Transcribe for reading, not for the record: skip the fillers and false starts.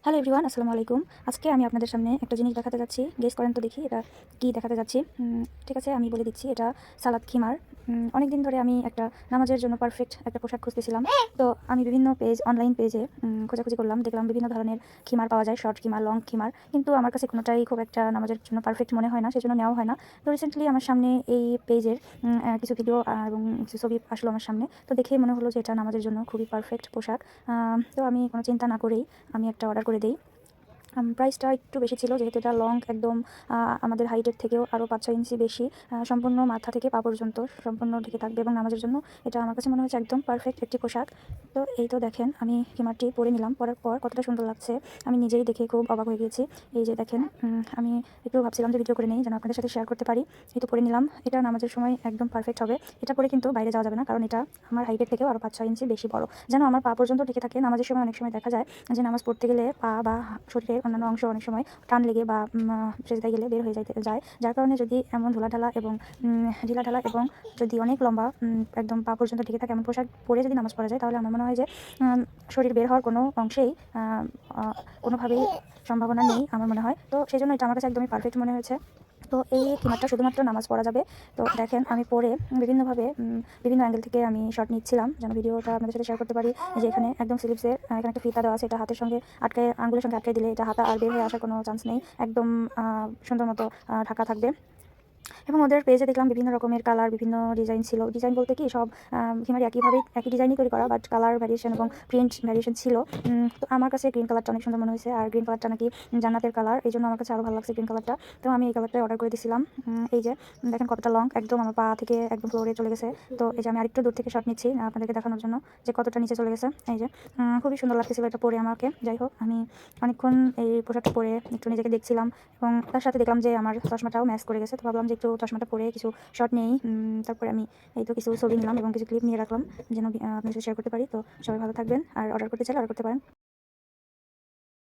Hello everyone, আসসালামু আলাইকুম। আজকে আমি আপনাদের সামনে একটা জিনিস দেখাতে যাচ্ছি। গেস করেন তো দেখি এটা কি দেখাতে যাচ্ছি। ঠিক আছে, আমি বলে দিচ্ছি এটা সালাদ খিমার। অনেক দিন ধরে আমি একটা নামাজের জন্য পারফেক্ট একটা পোশাক খুঁজতেছিলাম। তো আমি বিভিন্ন অনলাইন পেজে খোঁজাখুঁজি করলাম, দেখলাম বিভিন্ন ধরনের খিমার পাওয়া যায়, শর্ট খিমার, লং খিমার। কিন্তু আমার কাছে কোনোটাই খুব একটা নামাজের জন্য পারফেক্ট মনে হয় না, সেজন্য নেওয়া হয় না। তো রিসেন্টলি আমার সামনে এই পেজের কিছু ভিডিও এবং কিছু ছবি আসলো আমার সামনে। তো দেখেই মনে হলো যে এটা নামাজের জন্য খুবই পারফেক্ট পোশাক। তো আমি কোনো চিন্তা না করেই আমি একটা অর্ডার করে দেই। প্রাইসটা একটু বেশি ছিল, যেহেতু এটা লং একদম আমাদের হাইটের থেকেও আরও 5-6 ইঞ্চি বেশি, সম্পূর্ণ মাথা থেকে পা পর্যন্ত সম্পূর্ণ ঢেকে থাকবে এবং নামাজের জন্য এটা আমার কাছে মনে হচ্ছে একদম পারফেক্ট একটি পোশাক। তো এই তো দেখেন, আমি হিমারটি পরে নিলাম, পরার পর কতটা সুন্দর লাগছে আমি নিজেই দেখে খুব অবাক হয়ে গিয়েছি। এই যে দেখেন, আমি একটু ভাবছিলাম যে ভিডিও করে নেই যেন আপনাদের সাথে শেয়ার করতে পারি। এই তো পরে নিলাম, এটা নামাজের সময় একদম পারফেক্ট হবে। এটা পরে কিন্তু বাইরে যাওয়া যাবে না, কারণ এটা আমার হাইটের থেকেও আরও 5-6 ইঞ্চি বেশি বড়, যেন আমার পা পর্যন্ত ঢেকে থাকে। নামাজের সময় অনেক সময় দেখা যায় যে নামাজ পড়তে গেলে পা বা শরীরের অন্যান্য অংশ অনেক সময় টান লেগে বা সেজদায় গেলে বের হয়ে যায়, যার কারণে যদি এমন ঢিলাঢালা এবং যদি অনেক লম্বা একদম পা পর্যন্ত ঢেকে থাকে এমন পোশাক পরে যদি নামাজ পড়া যায়, তাহলে আমার মনে হয় যে শরীর বের হওয়ার কোনো অংশেই কোনোভাবেই সম্ভাবনা নেই আমার মনে হয়। তো সেই জন্য এটা আমার কাছে একদমই পারফেক্ট মনে হয়েছে। তো এই খিমারটা শুধুমাত্র নামাজ পড়া যাবে। তো দেখেন, আমি পরে বিভিন্নভাবে বিভিন্ন অ্যাঙ্গেল থেকে আমি শট নিচ্ছিলাম যেন ভিডিওটা আপনাদের সাথে শেয়ার করতে পারি। যে এখানে একদম স্লিপসের এখানে একটা ফিতা দেওয়া আছে, এটা হাতের সঙ্গে আটকায়, আঙ্গুলের সঙ্গে আটকে দিলে এটা হাতা আর বের হয়ে আসার কোনো চান্স নেই, একদম সুন্দর মতো ঢাকা থাকবে। এবং ওদের পেজে দেখলাম বিভিন্ন রকমের কালার, বিভিন্ন ডিজাইন ছিল। ডিজাইন বলতে কি, সব হিমারি একই ডিজাইনই তৈরি করা, বাট কালার ভ্যারিয়েশন এবং প্রিন্ট ভ্যারিয়েশন ছিল। তো আমার কাছে গ্রিন কালারটা অনেক সুন্দর মনে হয়েছে, আর গ্রিন কালারটা নাকি জান্নাতের কালার, এই জন্য আমার কাছে আরও ভালো লাগছে গ্রিন কালারটা। তো আমি এই কালারটাই অর্ডার করে দিয়েছিলাম। এই যে দেখেন কতটা লং, একদম আমার পা থেকে একদম ফ্লোরে চলে গেছে। তো এই যে আমি আরেকটু দূর থেকে শট নিচ্ছি আপনাদেরকে দেখানোর জন্য যে কতটা নিচে চলে গেছে। এই যে খুবই সুন্দর লাগতেছিল এটা পরে আমাকে। যাই হোক, আমি অনেকক্ষণ এই পোশাকটা পরে একটু নিজেকে দেখছিলাম এবং তার সাথে দেখলাম যে আমার চশমাটাও ম্যাচ করে গেছে। তো ভাবলাম যে একটু চশমাটা পরে কিছু শট নেই। তারপরে আমি এই তো কিছু ছবি নিলাম এবং কিছু ক্লিপ নিয়ে রাখলাম যেন আপনাদের সাথে শেয়ার করতে পারি। তো সবাই ভালো থাকবেন, আর অর্ডার করতে চাইলে অর্ডার করতে পারেন।